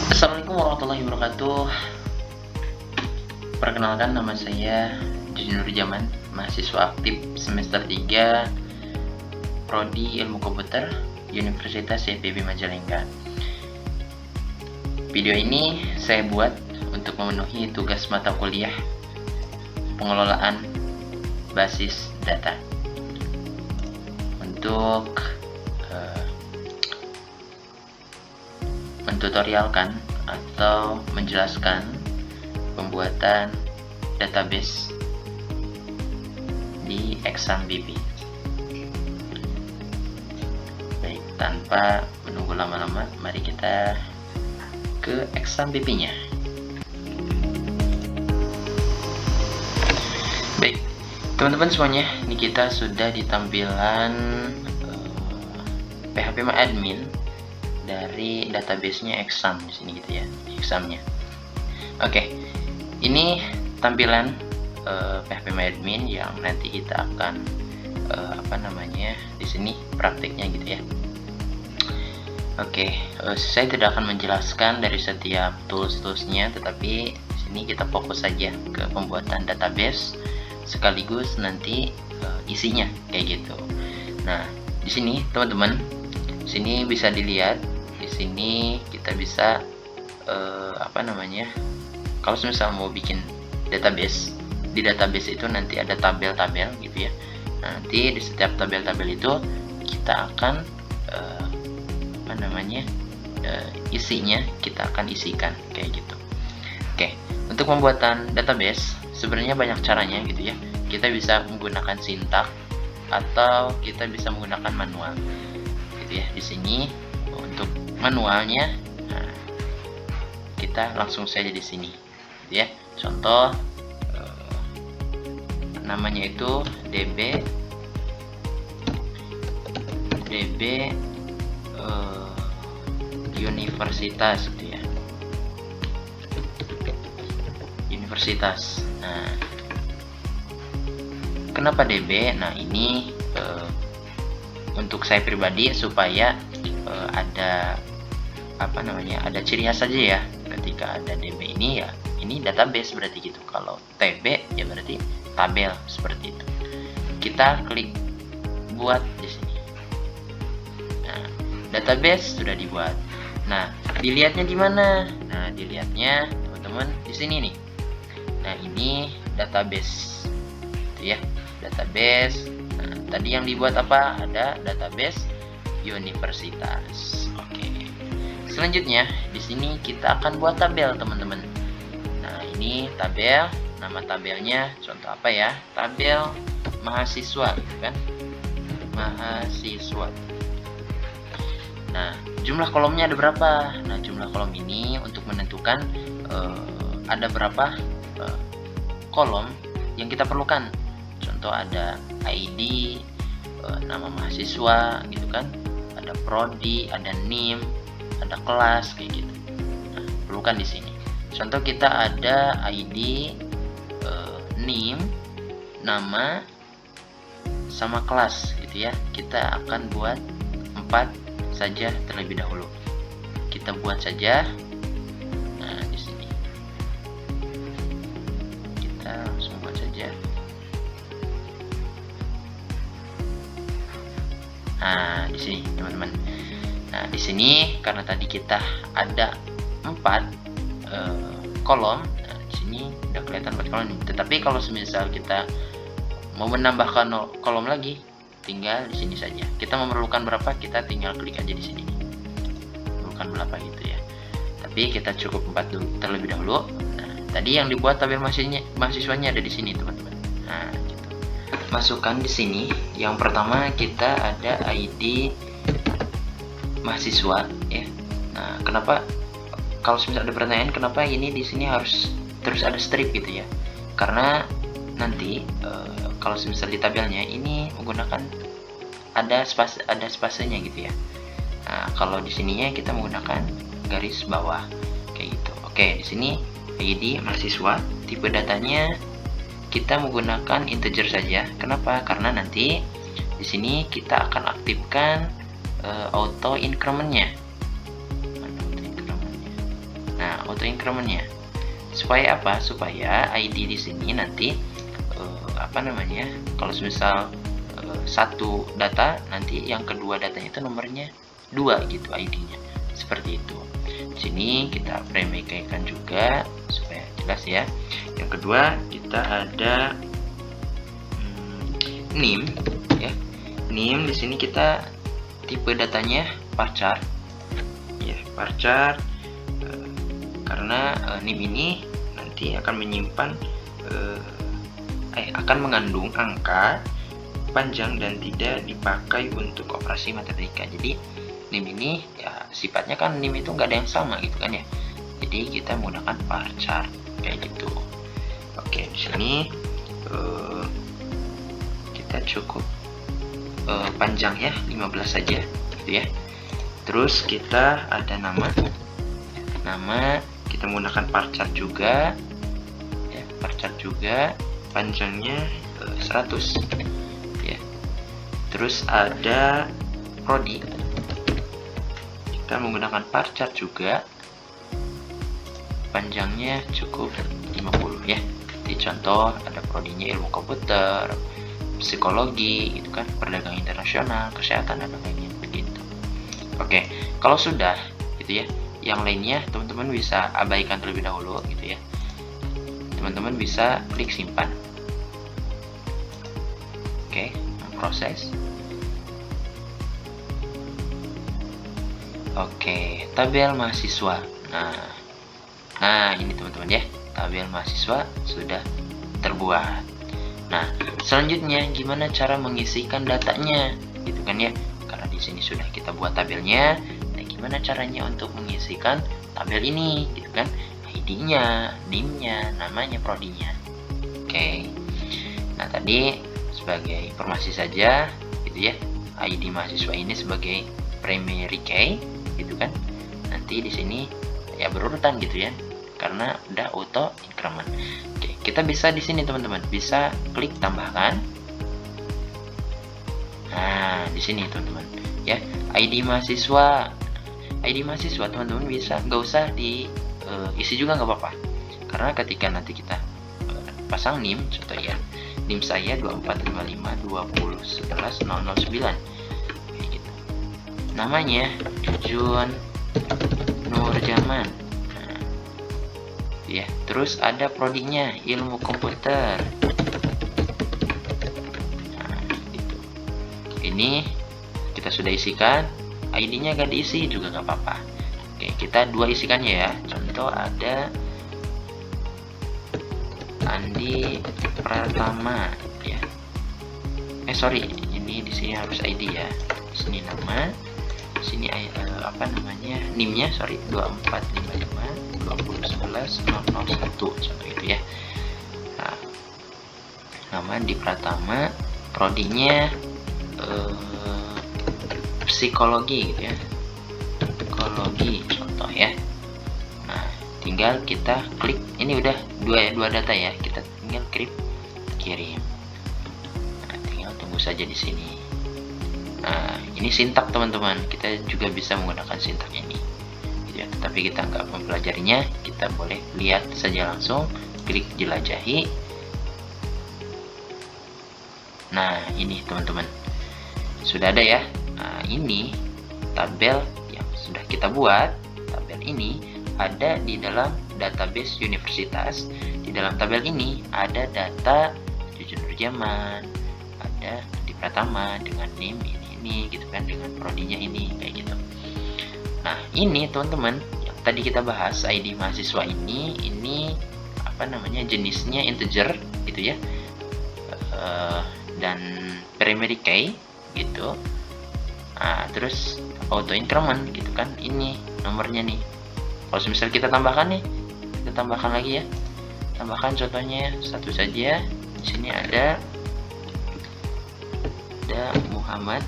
Assalamualaikum warahmatullahi wabarakatuh. Perkenalkan, nama saya Junior Jaman, mahasiswa aktif semester 3 Prodi Ilmu Komputer Universitas IPB Majalengka. Video ini saya buat untuk memenuhi tugas mata kuliah pengelolaan basis data. Untuk mentutorialkan atau menjelaskan pembuatan database di exam BP. Baik, tanpa menunggu lama-lama, mari kita ke exam BP-nya. Baik, teman-teman semuanya, ini kita sudah di tampilan phpMyAdmin dari database-nya exam di sini gitu ya, examnya. Oke, ini tampilan phpMyAdmin yang nanti kita akan di sini praktiknya gitu ya. Oke, saya tidak akan menjelaskan dari setiap tools-toolsnya, tetapi di sini kita fokus saja ke pembuatan database sekaligus nanti isinya kayak gitu. Nah, di sini teman-teman, di sini bisa dilihat. Di sini kita bisa kalau misal mau bikin database, di database itu nanti ada tabel-tabel gitu ya. Nanti di setiap tabel-tabel itu kita akan isinya kita akan isikan kayak gitu. Oke, untuk pembuatan database sebenarnya banyak caranya gitu ya. Kita bisa menggunakan sintak atau kita bisa menggunakan manual gitu ya. Di sini untuk manualnya, kita langsung saja di sini gitu ya. Contoh namanya itu db universitas gitu ya, universitas. Nah, kenapa DB? Nah, ini untuk saya pribadi supaya ada ada ciri khas saja ya. Ketika ada DB ini ya, ini database berarti gitu. Kalau TB ya berarti tabel, seperti itu. Kita klik buat di sini. Nah, database sudah dibuat. Nah, dilihatnya di mana? Nah, dilihatnya teman-teman di sini nih. Nah, ini database itu ya, database. Nah, tadi yang dibuat apa? Ada database universitas. Oke. Selanjutnya di sini kita akan buat tabel, teman-teman. Nah, ini tabel, nama tabelnya contoh apa ya? Tabel mahasiswa gitu kan? Mahasiswa. Nah, jumlah kolomnya ada berapa? Nah, jumlah kolom ini untuk menentukan ada berapa kolom yang kita perlukan. Contoh ada ID, nama mahasiswa gitu kan, ada prodi, ada NIM, ada kelas kayak gitu. Nah, perlukan di sini. Contoh kita ada ID, NIM, nama sama kelas gitu ya. Kita akan buat 4 saja terlebih dahulu. Kita buat saja. Nah, di sini kita langsung buat saja. Nah, di sini teman-teman. Nah, di sini karena tadi kita ada 4 kolom. Nah, di sini udah kelihatan 4 kolom. Tetapi kalau semisal kita mau menambahkan kolom lagi, tinggal di sini saja. Kita memerlukan berapa, kita tinggal klik aja di sini. Memerlukan berapa gitu ya. Tapi kita cukup 4 terlebih dahulu. Nah, tadi yang dibuat tabel mahasiswanya ada di sini, teman-teman. Nah, gitu. Masukkan di sini. Yang pertama kita ada ID mahasiswa ya. Nah, kenapa kalau misalnya ada pertanyaan kenapa ini di sini harus terus ada strip gitu ya? Karena nanti kalau misalnya di tabelnya ini menggunakan ada spasenya gitu ya. Nah, kalau di sininya kita menggunakan garis bawah kayak gitu. Oke, di sini ID mahasiswa, tipe datanya kita menggunakan integer saja. Kenapa? Karena nanti di sini kita akan aktifkan auto incrementnya. auto incrementnya. Supaya apa? Supaya ID di sini nanti kalau misal satu data, nanti yang kedua datanya itu nomornya 2 gitu ID-nya. Seperti itu. Di sini kita premekaikan juga supaya jelas ya. Yang kedua kita ada NIM ya. NIM di sini kita tipe datanya varchar ya, varchar karena NIM ini nanti akan menyimpan akan mengandung angka panjang dan tidak dipakai untuk operasi matematika. Jadi NIM ini ya sifatnya kan NIM itu nggak ada yang sama gitu kan ya. Jadi kita menggunakan varchar kayak gitu. Oke, di sini kita cukup panjang ya, 15 saja gitu ya. Terus kita ada nama kita menggunakan varchar juga ya, varchar juga panjangnya 100 ya. Terus ada prodi, kita menggunakan varchar juga panjangnya cukup 50 ya. Di contoh ada prodinya ilmu komputer, psikologi gitu kan, perdagangan internasional, kesehatan dan lainnya begitu. Oke, kalau sudah gitu ya, yang lainnya teman-teman bisa abaikan terlebih dahulu gitu ya. Teman-teman bisa klik simpan. Oke, proses. Oke, tabel mahasiswa. Nah ini teman-teman ya, tabel mahasiswa sudah terbuat. Nah, selanjutnya gimana cara mengisikan datanya, gitu kan ya? Karena di sini sudah kita buat tabelnya. Nah, gimana caranya untuk mengisikan tabel ini, gitu kan? ID-nya, NIM-nya, namanya, prodinya. Oke. Nah, tadi sebagai informasi saja, gitu ya. ID mahasiswa ini sebagai primary key, gitu kan? Nanti di sini ya berurutan gitu ya, karena udah auto increment. Oke, kita bisa di sini teman-teman bisa klik tambahkan. Nah, di sini teman-teman ya, ID mahasiswa teman-teman bisa, nggak usah diisi juga nggak apa-apa, karena ketika nanti kita pasang NIM, contoh ya, NIM saya 245520110009 kayak gitu. Namanya Jun Nurjaman. Nah, ya, terus ada prodinya ilmu komputer. Nah, gitu. Ini kita sudah isikan, ID-nya gak diisi juga gak apa-apa. Oke, kita dua isikannya ya. Contoh ada Andi Pratama ya. Sorry, ini di sini harus ID ya. Di sini nama, di sini NIM-nya 245520110001 contoh itu ya. Nah, nama di Pratama, prodinya psikologi gitu ya. Psikologi contoh ya. Nah, tinggal kita klik, ini udah dua data ya, kita tinggal klik kirim. Nah, tinggal tunggu saja di sini. Nah, ini sintak teman-teman, kita juga bisa menggunakan sintak ini gitu ya, tetapi kita nggak mempelajarinya, kita boleh lihat saja langsung, klik jelajahi. Nah, ini teman-teman sudah ada ya. Nah, ini tabel yang sudah kita buat. Tabel ini ada di dalam database universitas. Di dalam tabel ini ada data Jujun Nurjaman, ada di Pratama dengan NIM ini gitu kan, dengan prodinya ini kayak gitu. Nah, ini teman-teman yang tadi kita bahas, ID mahasiswa ini jenisnya integer gitu ya, dan primary key gitu. Nah, terus auto increment gitu kan, ini nomornya nih. Kalau misal kita tambahkan nih, kita tambahkan lagi ya, tambahkan contohnya satu saja. Di sini ada Muhammad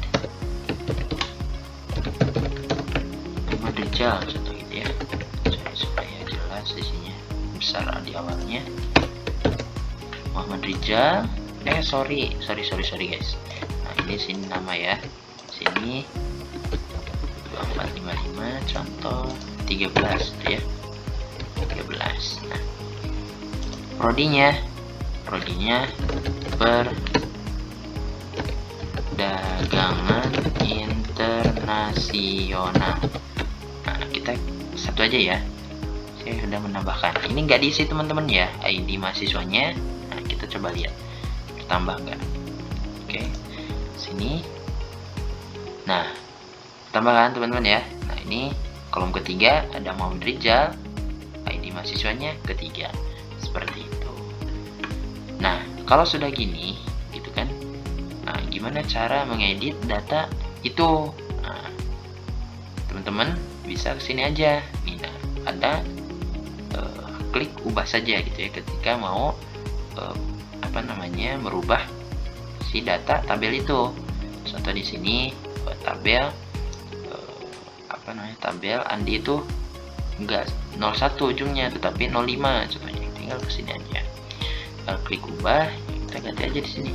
Rijal contoh gitu ya, supaya jelas isinya besar di awalnya. Muhammad Rijal, sorry guys. Nah, ini sini nama ya, sini 2455 contoh 13 gitu ya. database. Nah, prodinya perdagangan internasional. Nah, kita satu aja ya. Saya sudah menambahkan. Ini nggak diisi teman-teman ya, ID mahasiswanya. Nah, kita coba lihat bertambah nggak. Oke, sini. Nah, tambahkan teman-teman ya. Nah, ini kolom ketiga ada Muhammad Rizal, ID mahasiswanya ketiga, seperti itu. Nah, kalau sudah gini, gitu kan. Nah, gimana cara mengedit data itu? Nah, teman-teman bisa kesini aja. Nih, nah, ada klik ubah saja gitu ya ketika mau merubah si data tabel itu. Contoh di sini tabel tabel Andi itu enggak 01 ujungnya tetapi 05 contohnya, tinggal kesini aja, klik ubah, kita ganti aja di sini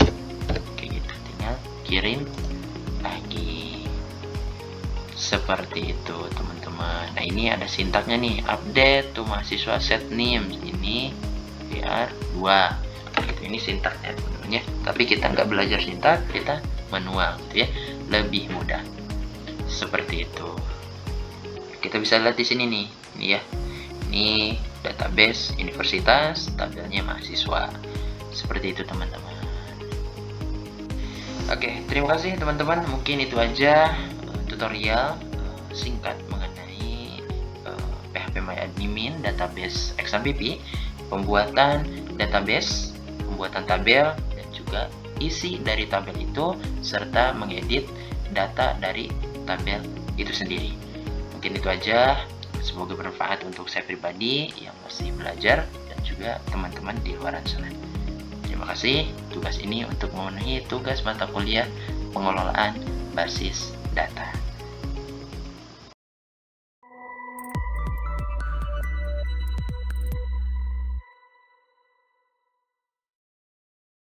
kayak gitu, tinggal kirim lagi seperti itu teman-teman. Nah, ini ada sintaknya nih, update to mahasiswa set name, ini biar 2 gitu. Ini sintaknya teman-teman ya, tapi kita nggak belajar sintak, kita manual gitu ya, lebih mudah seperti itu. Kita bisa lihat di sini nih, ini ya, ini database universitas, tabelnya mahasiswa, seperti itu teman-teman. Oke, terima kasih teman-teman, mungkin itu aja tutorial singkat mengenai PHP MyAdmin database XMPP, pembuatan database, pembuatan tabel, dan juga isi dari tabel itu, serta mengedit data dari tabel itu sendiri. Mungkin itu aja, semoga bermanfaat untuk saya pribadi yang masih belajar dan juga teman-teman di luar sana. Terima kasih. Tugas ini untuk memenuhi tugas mata kuliah pengelolaan basis data.